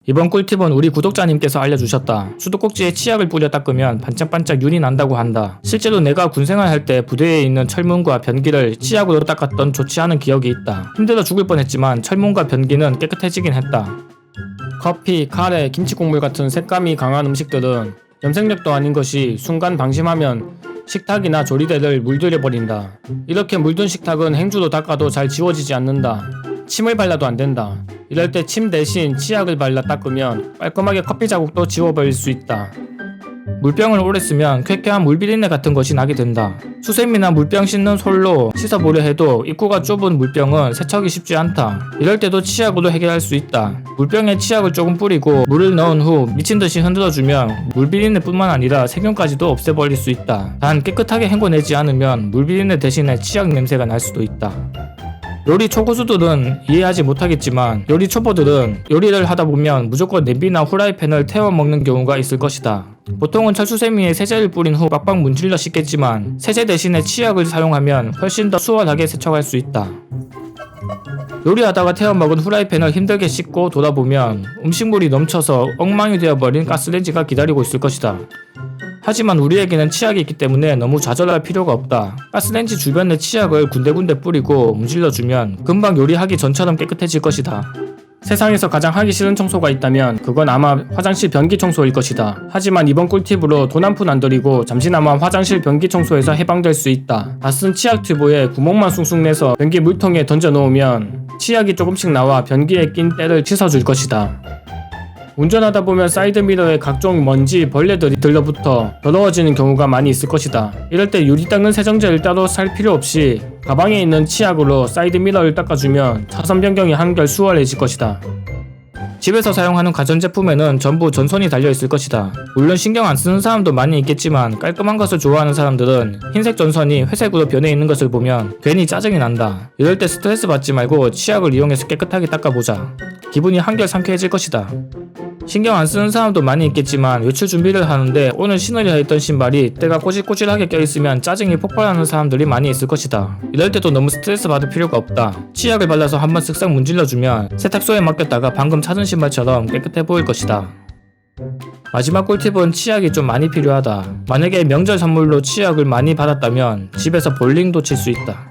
이번 꿀팁은 우리 구독자님께서 알려주셨다. 수도꼭지에 치약을 뿌려 닦으면 반짝반짝 윤이 난다고 한다. 실제로 내가 군생활할 때 부대에 있는 철문과 변기를 치약으로 닦았던 좋지 않은 기억이 있다. 힘들어 죽을 뻔했지만 철문과 변기는 깨끗해지긴 했다. 커피, 카레, 김치국물 같은 색감이 강한 음식들은 염색력도 아닌 것이 순간 방심하면 식탁이나 조리대를 물들여버린다. 이렇게 물든 식탁은 행주로 닦아도 잘 지워지지 않는다. 침을 발라도 안 된다. 이럴 때 침 대신 치약을 발라 닦으면 깔끔하게 커피 자국도 지워버릴 수 있다. 물병을 오래 쓰면 쾌쾌한 물비린내 같은 것이 나게 된다. 수세미나 물병 씻는 솔로 씻어보려 해도 입구가 좁은 물병은 세척이 쉽지 않다. 이럴 때도 치약으로 해결할 수 있다. 물병에 치약을 조금 뿌리고 물을 넣은 후 미친듯이 흔들어주면 물비린내 뿐만 아니라 세균까지도 없애버릴 수 있다. 단 깨끗하게 헹궈내지 않으면 물비린내 대신에 치약 냄새가 날 수도 있다. 요리 초고수들은 이해하지 못하겠지만 요리 초보들은 요리를 하다보면 무조건 냄비나 후라이팬을 태워 먹는 경우가 있을 것이다. 보통은 철수세미에 세제를 뿌린 후 빡빡 문질러 씻겠지만 세제 대신에 치약을 사용하면 훨씬 더 수월하게 세척할 수 있다. 요리하다가 태워 먹은 후라이팬을 힘들게 씻고 돌아보면 음식물이 넘쳐서 엉망이 되어버린 가스레인지가 기다리고 있을 것이다. 하지만 우리에게는 치약이 있기 때문에 너무 좌절할 필요가 없다. 가스레인지 주변에 치약을 군데군데 뿌리고 문질러주면 금방 요리하기 전처럼 깨끗해질 것이다. 세상에서 가장 하기 싫은 청소가 있다면 그건 아마 화장실 변기 청소일 것이다. 하지만 이번 꿀팁으로 돈 한 푼 안 들이고 잠시나마 화장실 변기 청소에서 해방될 수 있다. 다 쓴 치약 튜브에 구멍만 숭숭 내서 변기 물통에 던져 놓으면 치약이 조금씩 나와 변기에 낀 때를 씻어줄 것이다. 운전하다 보면 사이드미러에 각종 먼지, 벌레들이 들러붙어 더러워지는 경우가 많이 있을 것이다. 이럴 때 유리 닦는 세정제를 따로 살 필요 없이 가방에 있는 치약으로 사이드미러를 닦아주면 차선 변경이 한결 수월해질 것이다. 집에서 사용하는 가전제품에는 전부 전선이 달려있을 것이다. 물론 신경 안 쓰는 사람도 많이 있겠지만 깔끔한 것을 좋아하는 사람들은 흰색 전선이 회색으로 변해 있는 것을 보면 괜히 짜증이 난다. 이럴 때 스트레스 받지 말고 치약을 이용해서 깨끗하게 닦아보자. 기분이 한결 상쾌해질 것이다. 신경 안 쓰는 사람도 많이 있겠지만 외출 준비를 하는데 오늘 신으려 했던 신발이 때가 꼬질꼬질하게 껴있으면 짜증이 폭발하는 사람들이 많이 있을 것이다. 이럴 때도 너무 스트레스 받을 필요가 없다. 치약을 발라서 한번 쓱싹 문질러주면 세탁소에 맡겼다가 방금 찾은 신발처럼 깨끗해 보일 것이다. 마지막 꿀팁은 치약이 좀 많이 필요하다. 만약에 명절 선물로 치약을 많이 받았다면 집에서 볼링도 칠 수 있다.